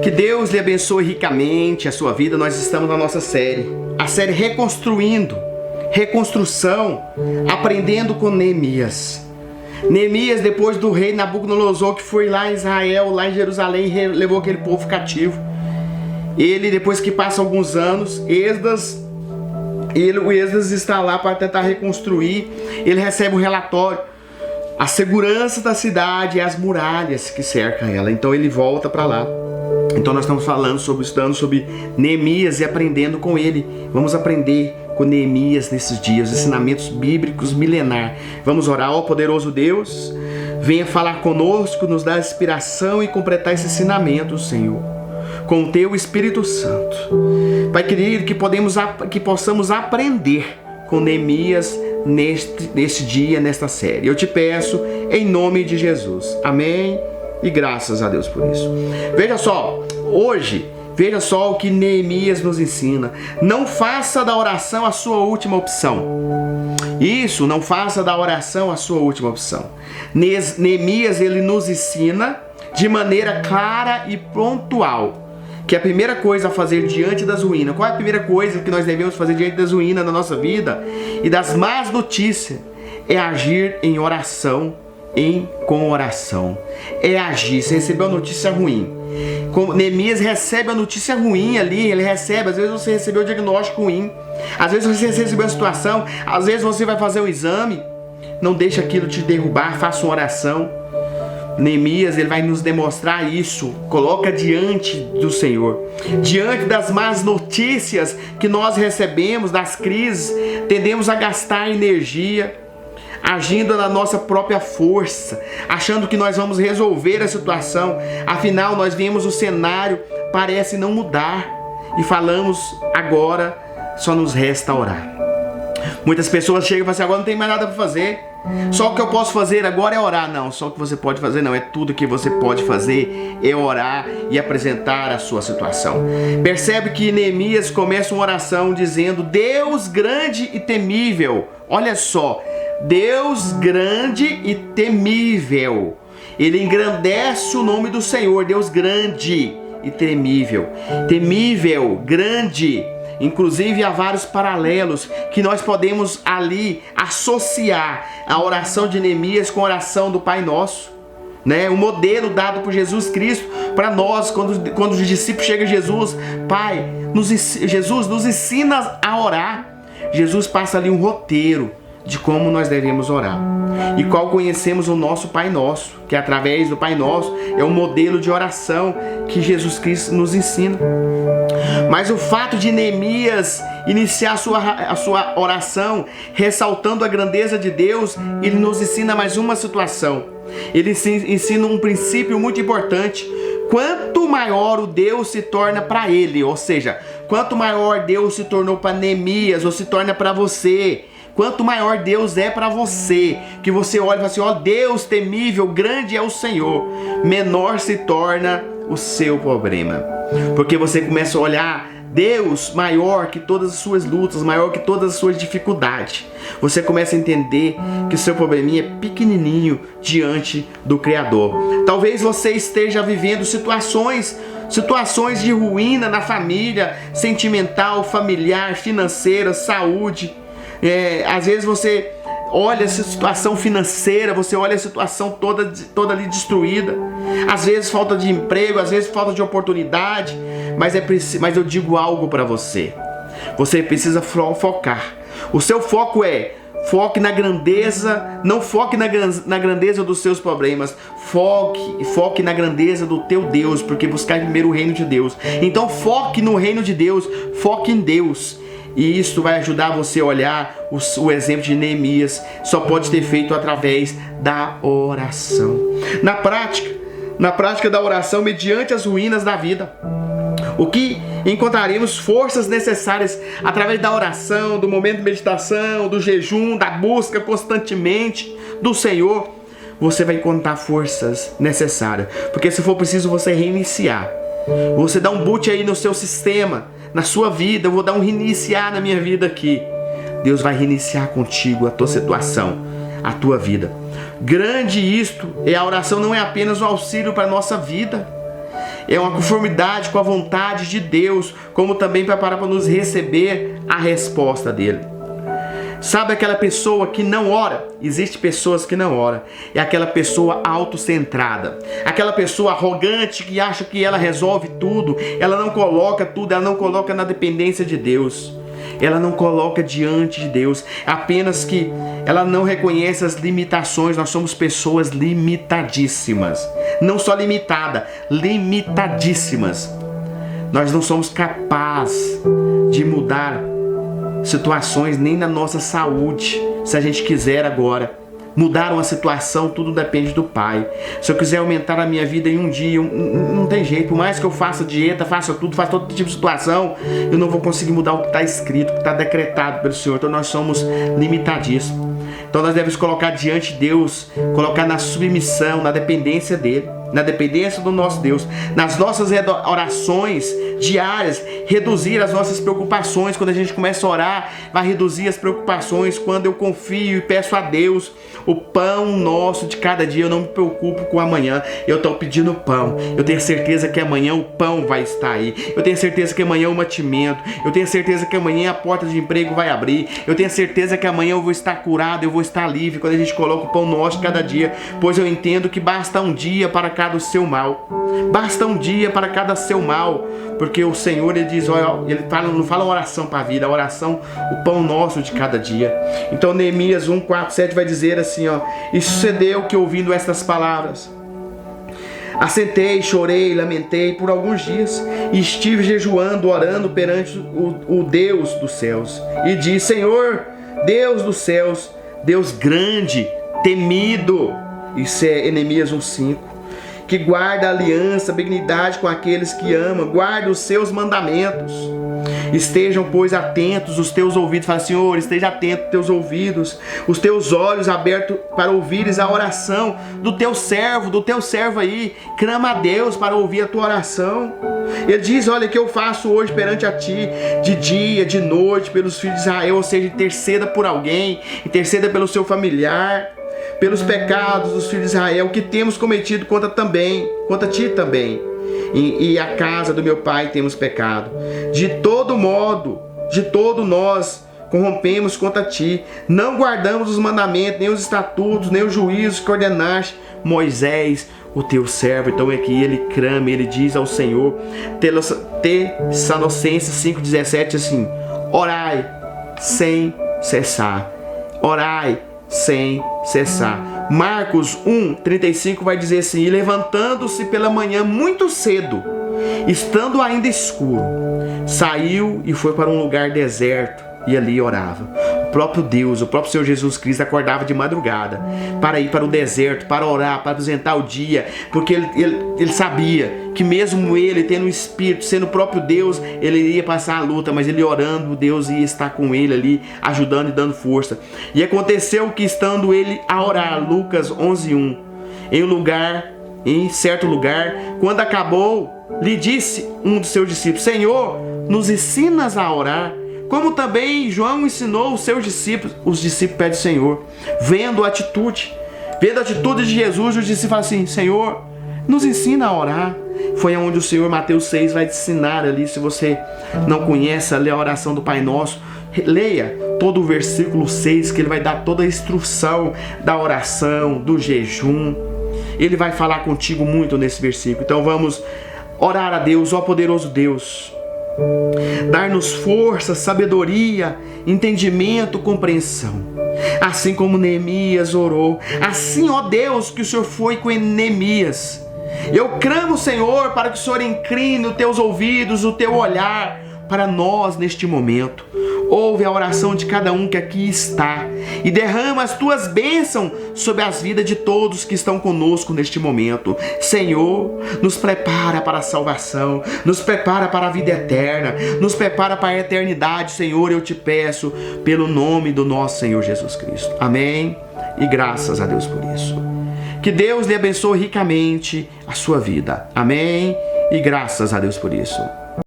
Que Deus lhe abençoe ricamente a sua vida. Nós estamos na nossa série, a série Reconstrução, aprendendo com Neemias. Neemias, depois do rei Nabucodonosor, que foi lá em Israel, lá em Jerusalém, levou aquele povo cativo. Ele, depois que passa alguns anos, o Esdras está lá para tentar reconstruir. Ele recebe um relatório, a segurança da cidade e as muralhas que cercam ela. Então ele volta para lá. Então nós estamos estudando sobre Neemias e aprendendo com ele. Vamos aprender com Neemias nesses dias, ensinamentos bíblicos milenar. Vamos orar. Ó poderoso Deus, venha falar conosco, nos dar inspiração e completar esse ensinamento, Senhor, com o Teu Espírito Santo. Pai querido, que possamos aprender com Neemias neste dia, nesta série. Eu te peço em nome de Jesus. Amém. E graças a Deus por isso. Veja só, hoje, veja só o que Neemias nos ensina. Não faça da oração a sua última opção. Isso, não faça da oração a sua última opção. Neemias, ele nos ensina de maneira clara e pontual que a primeira coisa a fazer diante das ruínas. Qual é a primeira coisa que nós devemos fazer diante das ruínas na nossa vida e das más notícias? É agir em oração, com oração. É agir. Você recebeu a notícia ruim. Neemias recebe a notícia ruim ali, ele recebe. Às vezes você recebeu o diagnóstico ruim, às vezes você recebeu a situação, às vezes você vai fazer um exame. Não deixe aquilo te derrubar, faça uma oração. Neemias, ele vai nos demonstrar isso. Coloca diante do Senhor, diante das más notícias que nós recebemos, das crises, tendemos a gastar energia agindo na nossa própria força, achando que nós vamos resolver a situação. Afinal, nós vemos o cenário, parece não mudar, e falamos: agora só nos resta orar. Muitas pessoas chegam e falam assim: agora não tem mais nada para fazer, só o que eu posso fazer agora é orar. Não, só o que você pode fazer não, é tudo que você pode fazer é orar e apresentar a sua situação. Percebe que Neemias começa uma oração dizendo: Deus grande e temível. Olha só, Deus grande e temível. Ele engrandece o nome do Senhor. Deus grande e temível. Temível, grande. Inclusive há vários paralelos que nós podemos ali associar a oração de Neemias com a oração do Pai Nosso, né? O modelo dado por Jesus Cristo para nós, quando os discípulos chegam a Jesus: Pai, Jesus nos ensina a orar. Jesus passa ali um roteiro de como nós devemos orar, e qual conhecemos o nosso Pai Nosso, que através do Pai Nosso é um modelo de oração que Jesus Cristo nos ensina. Mas o fato de Neemias iniciar a sua oração ressaltando a grandeza de Deus, ele nos ensina mais uma situação. Ele ensina um princípio muito importante. Quanto maior o Deus se torna para ele, ou seja, quanto maior Deus se tornou para Neemias, ou se torna para você, quanto maior Deus é para você, que você olha e fala assim: ó, Deus temível, grande é o Senhor, menor se torna o seu problema. Porque você começa a olhar Deus maior que todas as suas lutas, maior que todas as suas dificuldades. Você começa a entender que o seu probleminha é pequenininho diante do Criador. Talvez você esteja vivendo situações de ruína na família, sentimental, familiar, financeira, saúde. Às vezes você olha essa situação financeira, você olha a situação toda ali destruída. Às vezes falta de emprego, às vezes falta de oportunidade. Mas eu digo algo para você. Você precisa focar. O seu foco foque na grandeza, não foque na grandeza dos seus problemas. Foque na grandeza do teu Deus, porque buscar primeiro o reino de Deus. Então foque no reino de Deus, foque em Deus. E isso vai ajudar você a olhar o exemplo de Neemias. Só pode ser feito através da oração. Na prática da oração, mediante as ruínas da vida, o que encontraremos forças necessárias através da oração, do momento de meditação, do jejum, da busca constantemente do Senhor. Você vai encontrar forças necessárias, porque se for preciso você reiniciar, você dá um boot aí no seu sistema, na sua vida. Eu vou dar um reiniciar na minha vida aqui. Deus vai reiniciar contigo a tua situação, a tua vida. Grande isto, a oração não é apenas um auxílio para a nossa vida, é uma conformidade com a vontade de Deus, como também preparar para nos receber a resposta dele. Sabe aquela pessoa que não ora? Existem pessoas que não oram. É aquela pessoa autocentrada. Aquela pessoa arrogante que acha que ela resolve tudo. Ela não coloca tudo, ela não coloca na dependência de Deus. Ela não coloca diante de Deus. Apenas que ela não reconhece as limitações. Nós somos pessoas limitadíssimas. Não só limitada, limitadíssimas. Nós não somos capazes de mudar situações nem na nossa saúde. Se a gente quiser agora mudar uma situação, tudo depende do Pai. Se eu quiser aumentar a minha vida em um dia, não tem jeito. Por mais que eu faça dieta, faça tudo, faça todo tipo de situação, eu não vou conseguir mudar o que está escrito, o que está decretado pelo Senhor. Então nós somos limitadíssimos. Então nós devemos colocar diante de Deus, colocar na submissão, na dependência dele, na dependência do nosso Deus, nas nossas orações diárias, reduzir as nossas preocupações. Quando a gente começa a orar, vai reduzir as preocupações. Quando eu confio e peço a Deus o pão nosso de cada dia, eu não me preocupo com amanhã. Eu estou pedindo pão. Eu tenho certeza que amanhã o pão vai estar aí. Eu tenho certeza que amanhã o mantimento. Eu tenho certeza que amanhã a porta de emprego vai abrir. Eu tenho certeza que amanhã eu vou estar curado, eu vou estar livre. Quando a gente coloca o pão nosso de cada dia, pois eu entendo que basta um dia para cada seu mal. Basta um dia para cada seu mal. Porque o Senhor, ele diz, olha, ele não fala uma oração para a vida, a oração, o pão nosso de cada dia. Então Neemias 1, 4, 7 vai dizer assim, ó: e sucedeu que, ouvindo estas palavras, assentei, chorei, lamentei por alguns dias, e estive jejuando, orando perante o Deus dos céus, e disse: Senhor, Deus dos céus, Deus grande, temido. Isso é Neemias 1:5. Que guarda a aliança, a benignidade com aqueles que amam, guarda os seus mandamentos. Estejam, pois, atentos os teus ouvidos. Fala, Senhor, esteja atento os teus ouvidos, os teus olhos abertos para ouvires a oração do teu servo aí. Clama a Deus para ouvir a tua oração. Ele diz, olha, que eu faço hoje perante a ti, de dia, de noite, pelos filhos de Israel. Ou seja, interceda por alguém, interceda pelo seu familiar, pelos pecados dos filhos de Israel que temos cometido contra ti também. E a casa do meu pai temos pecado. De todo modo, de todo nós corrompemos contra ti. Não guardamos os mandamentos, nem os estatutos, nem os juízos que ordenaste Moisés, o teu servo. Então é que ele clama, ele diz ao Senhor. Tessalonicenses 5,17 assim: orai sem cessar. Orai sem cessar. Marcos 1:35 vai dizer assim: e levantando-se pela manhã muito cedo, estando ainda escuro, saiu e foi para um lugar deserto e ali orava. O próprio Deus, o próprio Senhor Jesus Cristo acordava de madrugada para ir para o deserto, para orar, para apresentar o dia, porque ele sabia que mesmo ele tendo o Espírito, sendo o próprio Deus, ele iria passar a luta, mas ele orando, Deus ia estar com ele ali, ajudando e dando força. E aconteceu que, estando ele a orar, Lucas 11:1, em certo lugar, quando acabou, lhe disse um dos seus discípulos: Senhor, nos ensinas a orar, como também João ensinou os seus discípulos. Os discípulos pedem ao Senhor, vendo a atitude de Jesus, os discípulos falam assim: Senhor, nos ensina a orar. Foi onde o Senhor, Mateus 6, vai te ensinar ali. Se você não conhece, lê a oração do Pai Nosso, leia todo o versículo 6, que ele vai dar toda a instrução da oração, do jejum. Ele vai falar contigo muito nesse versículo. Então vamos orar a Deus. Ó poderoso Deus, dar-nos força, sabedoria, entendimento, compreensão. Assim como Neemias orou, assim, ó Deus, que o Senhor foi com Neemias. Eu clamo, Senhor, para que o Senhor incline os teus ouvidos, o teu olhar para nós neste momento. Ouve a oração de cada um que aqui está e derrama as tuas bênçãos sobre as vidas de todos que estão conosco neste momento. Senhor, nos prepara para a salvação, nos prepara para a vida eterna, nos prepara para a eternidade, Senhor, eu te peço, pelo nome do nosso Senhor Jesus Cristo. Amém? E graças a Deus por isso. Que Deus lhe abençoe ricamente a sua vida. Amém? E graças a Deus por isso.